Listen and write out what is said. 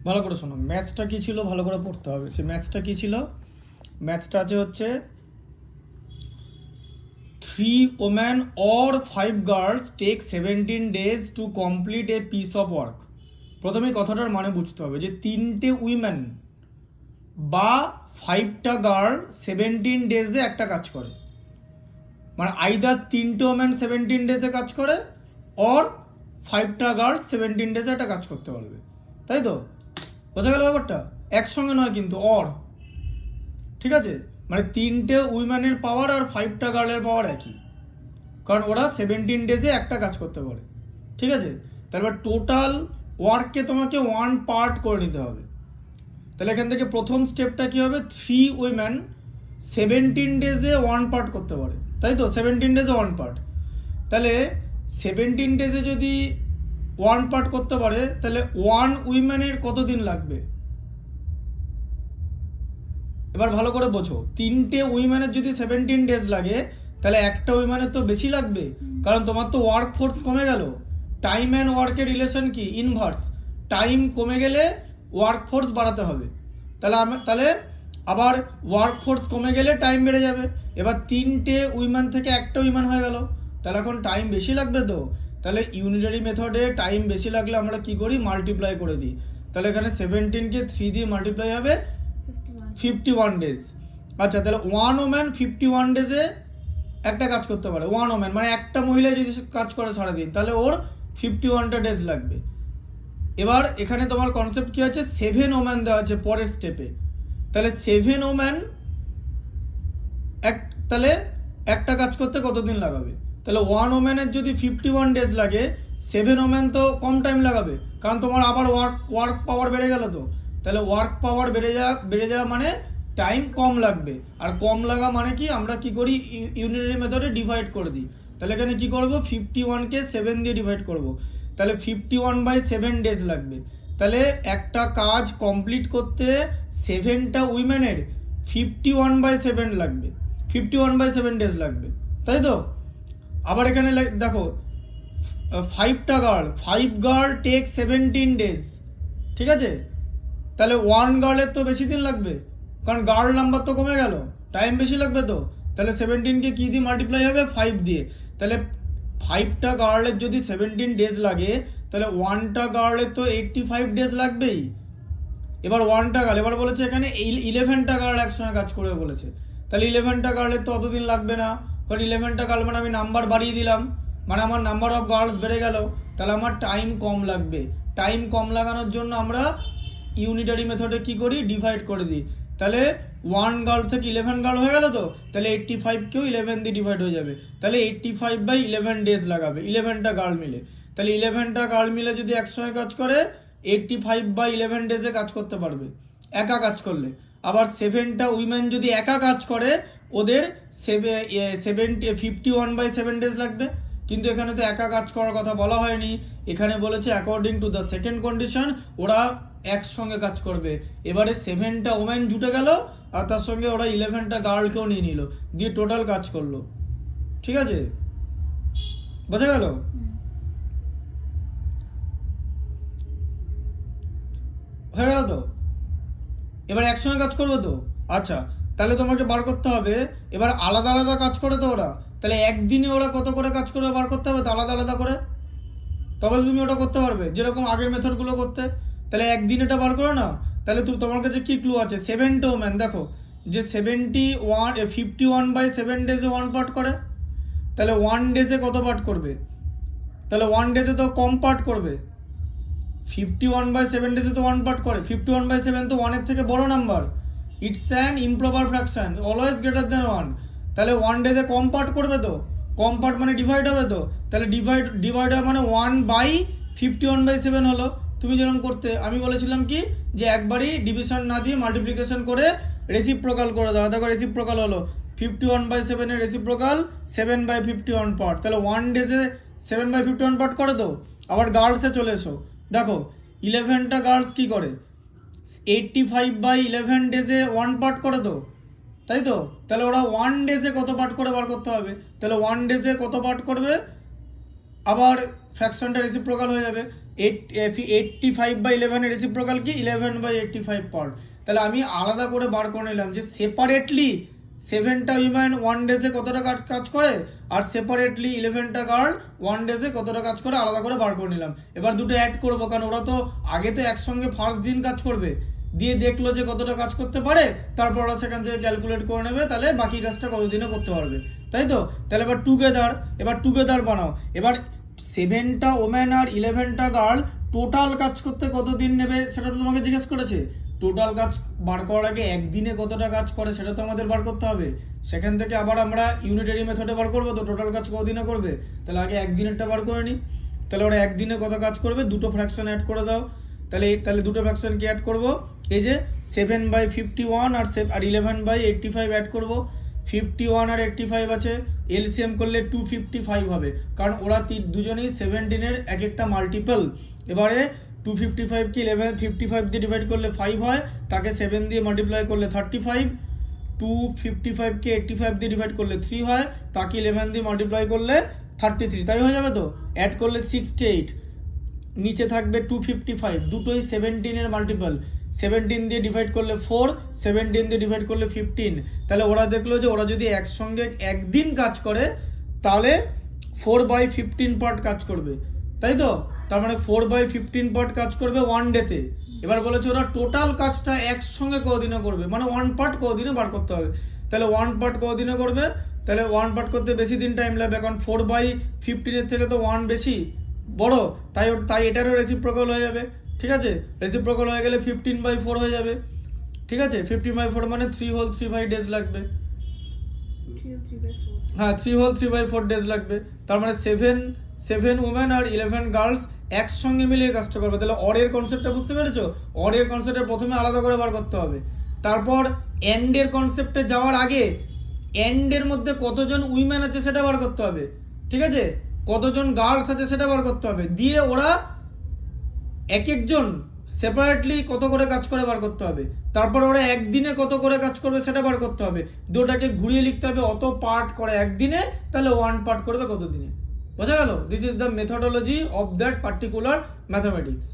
ভালো করে শোনো, ম্যাথসটা কী ছিল ভালো করে পড়তে হবে। সে ম্যাথসটা কী ছিল? ম্যাথসটা হচ্ছে 3 women or 5 girls take 17 days to complete a piece of work। প্রথমে কথাটার মানে বুঝতে হবে যে 3টে উইমেন বা 5টা গার্ল 17 ডেজে একটা কাজ করে, মানে আইদার 3টে ওমেন 17 ডেজে কাজ করে অর 5টা গার্ল 17 ডেজে একটা কাজ করতে পারবে, তাই তো? বোঝা গেল ব্যাপারটা? একসঙ্গে নয় কিন্তু, অর, ঠিক আছে? মানে 3টে উইম্যানের পাওয়ার আর 5টা গার্লের পাওয়ার একই, কারণ ওরা 17 ডেজে একটা কাজ করতে পারে, ঠিক আছে? তারপর টোটাল ওয়ার্ককে তোমাকে 1 পার্ট করে নিতে হবে। তাহলে এখান থেকে প্রথম স্টেপটা কী হবে? 3 উইম্যান 17 ডেজে 1 পার্ট করতে পারে, তাই তো? 17 ডেজে 1 পার্ট। তাহলে 17 ডেজে যদি 1 পার্ট করতে পারে, তাহলে 1 উইম্যানের কতদিন লাগবে? এবার ভালো করে বোঝো, 3টে উইম্যানের যদি 17 ডেজ লাগে, তাহলে একটা উইম্যানের তো বেশি লাগবে, কারণ তোমার তো ওয়ার্ক ফোর্স কমে গেল। টাইম অ্যান্ড ওয়ার্কের রিলেশন কি? ইনভার্স। টাইম কমে গেলে ওয়ার্ক ফোর্স বাড়াতে হবে। তাহলে আবার ওয়ার্ক ফোর্স কমে গেলে টাইম বেড়ে যাবে। এবার 3টে উইম্যান থেকে একটা উইম্যান হয়ে গেল, তাহলে এখন টাইম বেশি লাগবে তো। তাহলে ইউনিটারি মেথডে টাইম বেশি লাগলে আমরা কি করি? মাল্টিপ্লাই করে দিই। তাহলে এখানে 17কে 3 দিয়ে মাল্টিপ্লাই হবে 51 ডেজ। আচ্ছা, তাহলে 1 ওম্যান 51 ডেজে একটা কাজ করতে পারে। 1 ওম্যান মানে একটা মহিলা যদি কাজ করে সারাদিন, তাহলে ওর 51টা ডেজ লাগবে। এবার এখানে তোমার কনসেপ্ট কি আছে? 7 ওম্যান দেওয়া আছে পরের স্টেপে। তাহলে 7 ওম্যান তাহলে একটা কাজ করতে কতদিন লাগাবে? তাহলে 1 ওম্যানের যদি 51 ডেজ লাগে, 7 ওম্যান তো কম টাইম লাগাবে, কারণ তোমার আবার ওয়ার্ক পাওয়ার বেড়ে গেল তো। তাহলে ওয়ার্ক পাওয়ার বেড়ে যাওয়া মানে টাইম কম লাগবে। আর কম লাগা মানে কি? আমরা কি করি? ইউনিটারি মেথডে ডিভাইড করে দিই। তাহলে এখানে কি করব? 51কে 7 দিয়ে ডিভাইড করব। তাহলে 51/7 ডেজ লাগবে। তাহলে একটা কাজ কমপ্লিট করতে 7টা উইমেনের 51/7 লাগবে, 51/7 ডেজ লাগবে, তাই তো? আবার এখানে দেখো 5 গার্ল টেক 17 ডেজ, ঠিক আছে? তাহলে 1 গার্লের তো বেশি দিন লাগবে, কারণ গার্ল নাম্বার তো কমে গেল, টাইম বেশি লাগবে তো। তাহলে 17কে কী দিয়ে মাল্টিপ্লাই হবে? 5 দিয়ে। তাহলে 5টা গার্লের যদি 17 ডেজ লাগে, তাহলে 1টা গার্লের তো 85 ডেজ লাগবেই। এবার 1টা গার্ল, এবার বলেছে এখানে 11টা গার্ল একসঙ্গে কাজ করবে বলেছে। তাহলে 11টা গার্লের তো অতদিন লাগবে না, কারণ 11টা গার্ল মানে আমি নাম্বার বাড়িয়ে দিলাম, মানে আমার নাম্বার অফ গার্লস বেড়ে গেল, তাহলে আমার টাইম কম লাগবে। টাইম কম লাগানোর জন্য আমরা ইউনিটারি মেথডে কি করি? ডিভাইড করে দিই। তাহলে 1 গার্ল থেকে 11 গার্ল হয়ে গেল তো, তাহলে 85কেও 11 দিয়ে ডিভাইড হয়ে যাবে। তাহলে 85/11 ডেজ লাগাবে 11টা গার্ল মিলে। তাহলে 11টা গার্ল মিলে যদি একসঙ্গে কাজ করে, 85/11 ডেজে কাজ করতে পারবে একা কাজ করলে। আবার 7টা উইমেন যদি একা কাজ করে, ওদের 51/7 ডেজ লাগবে। কিন্তু এখানে তো একা কাজ করার কথা বলা হয়নি, এখানে বলেছে according to the second condition ওরা একসঙ্গে কাজ করবে। এবারে 7টা ওমেন জুটে গেল, আর তার সঙ্গে ওরা 11টা গার্লকেও নিয়ে নিল, দিয়ে টোটাল কাজ করলো, ঠিক আছে? বোঝা গেল? হয়ে গেল তো? এবার একসঙ্গে কাজ করবে তো। আচ্ছা, তাহলে তোমাকে বার করতে হবে, এবার আলাদা আলাদা কাজ করে তো ওরা, তাহলে একদিনে ওরা কত করে কাজ করবে বার করতে হবে তো, আলাদা আলাদা করে, তবে তুমি ওটা করতে পারবে যেরকম আগের মেথডগুলো করতে। তাহলে একদিন এটা বার করো না। তাহলে তোমার কাছে কি ক্লু আছে? 7টা ওম্যান, দেখো যে 51/7 ডেজে 1 পার্ট করে, তাহলে 1 ডেজে কত পার্ট করবে? তাহলে 1 ডেজে তো কম পার্ট করবে। 51/7 ডেজে তো 1 পার্ট করে, 51/7 তো 1-এর থেকে বড় number. It's an improper fraction, always greater than 1। তাহলে 1 ডেজে কম পার্ট করবে তো, কম পার্ট মানে ডিভাইড হবে তো। তাহলে ডিভাইড হবে মানে 1/51/7 হলো। তুমি যেরকম করতে, আমি বলেছিলাম কি যে একবারই ডিভিশন না দিয়ে মাল্টিপ্লিকেশন করে রেসিপ্রোকাল করে দাও। দেখো রেসিপ্রোকাল হলো 51/7 এর রেসিপ্রোকাল 7/51 পার্ট। তাহলে 1 ডেজে 7/51 পার্ট করে তো। আবার গার্লসে চলে এসো, দেখো 11টা গার্লস কি করে? 85/11 ডেজে 1 পার্ট করে তো, তাই তো? তাহলে ওরা 1 ডেজে কত পার্ট করে বার করতে হবে। তাহলে 1 ডেজে কত পার্ট করবে? আবার ফ্র্যাকশনটা রেসিপ্রোকাল হয়ে যাবে। 85/11 এর রেসিপ্রোকাল কি 11/85 পার্ট। তাহলে আমি আলাদা করে বার করে নিলাম যে সেপারেটলি 7টা উইমেন 1 ডেজে কতটা কাজ করে আর সেপারেটলি 11টা গার্ল 1 ডেজে কতটা কাজ করে আলাদা করে বার করে নিলাম। এবার দুটো অ্যাড করবো, কারণ ওরা তো আগে তো একসঙ্গে ফার্স্ট দিন কাজ করবে, দিয়ে দেখলো যে কতটা কাজ করতে পারে, তারপর ওরা সেখান থেকে ক্যালকুলেট করে নেবে, তাহলে বাকি কাজটা কতদিনে করতে পারবে, তাই তো? তাহলে এবার টুগেদার বানাও। এবার 7টা ওমেন আর 11টা গার্ল টোটাল কাজ করতে কতদিন নেবে সেটা তো তোমাকে জিজ্ঞেস করেছে। টোটাল কাজ বার করার আগে একদিনে কতটা কাজ করে সেটা তো আমাদের বার করতে হবে। সেখান থেকে আবার আমরা ইউনিটারি মেথডে বার করবো, তো টোটাল কাজ কতদিনে করবে, তাহলে আগে একদিনেরটা বার করে নিই। তাহলে ওরা একদিনে কত কাজ করবে, দুটো ফ্র্যাকশন অ্যাড করে দাও। তাহলে দুটো ফ্র্যাকশন কি অ্যাড করবো, এই যে 7/51 আর 11/85 অ্যাড করবো। 51 আর 85 আছে, এলসিএম করলে 255 হবে, কারণ ওরা দুজনেই 17-এর এক একটা মাল্টিপল। এবারে 255 কে 55 দিয়ে ডিভাইড করলে 5 হয়, তাকে 7 দিয়ে মাল্টিপ্লাই করলে 35। 255 কে 85 দিয়ে ডিভাইড করলে 3 হয়, তাকে 11 দিয়ে মাল্টিপ্লাই করলে 33, তাই হয়ে যাবে তো। অ্যাড করলে 68, নিচে থাকবে 255, দুটোই 17-এর মাল্টিপল। 17 দিয়ে ডিভাইড করলে 4, 17 দিয়ে ডিভাইড করলে 15। তাহলে ওরা দেখলো যে ওরা যদি একসঙ্গে একদিন কাজ করে তাহলে 4/15 পার্ট কাজ করবে, তাই তো? তার মানে 4/15 পার্ট কাজ করবে 1 ডেতে। এবার বলেছে ওরা টোটাল কাজটা একসঙ্গে কদিনে করবে, মানে 1 পার্ট কদিনে বার করতে হবে। তাহলে 1 পার্ট কদিনে করবে, তাহলে 1 পার্ট করতে বেশি দিন টাইম লাগবে, কারণ 4/15 থেকে তো 1 বেশি বড়, তাই এটারও রেসিপ্রোকাল হয়ে যাবে। ঠিক আছে, রেসিপ্রোকাল হয়ে গেলে 15/4 হয়ে যাবে। ঠিক আছে, 15/4 মানে 3 হোল 3 ডেজ লাগবে। হ্যাঁ, 3 হোল 3/4 ডেজ লাগবে। তার মানে 7 উমেন আর 11 গার্লস একসঙ্গে মিলিয়ে কাজটা করবে। তাহলে অরের কনসেপ্টটা বুঝতে পেরেছো? অরের কনসেপ্টটা প্রথমে আলাদা করে বার করতে হবে, তারপর এন্ডের কনসেপ্টে যাওয়ার আগে এন্ডের মধ্যে কতজন উইমেন আছে সেটা বার করতে হবে। ঠিক আছে, কতজন গার্লস আছে সেটা বার করতে হবে, দিয়ে ওরা এক একজন সেপারেটলি কত করে কাজ করে বার করতে হবে, তারপর ওরা একদিনে কত করে কাজ করবে সেটা বার করতে হবে। দুটাকে ঘুরিয়ে লিখতে হবে, অত পার্ট করে একদিনে, তাহলে 1 পার্ট করবে কত দিনে। বোঝা গেল? This is the methodology of that particular mathematics.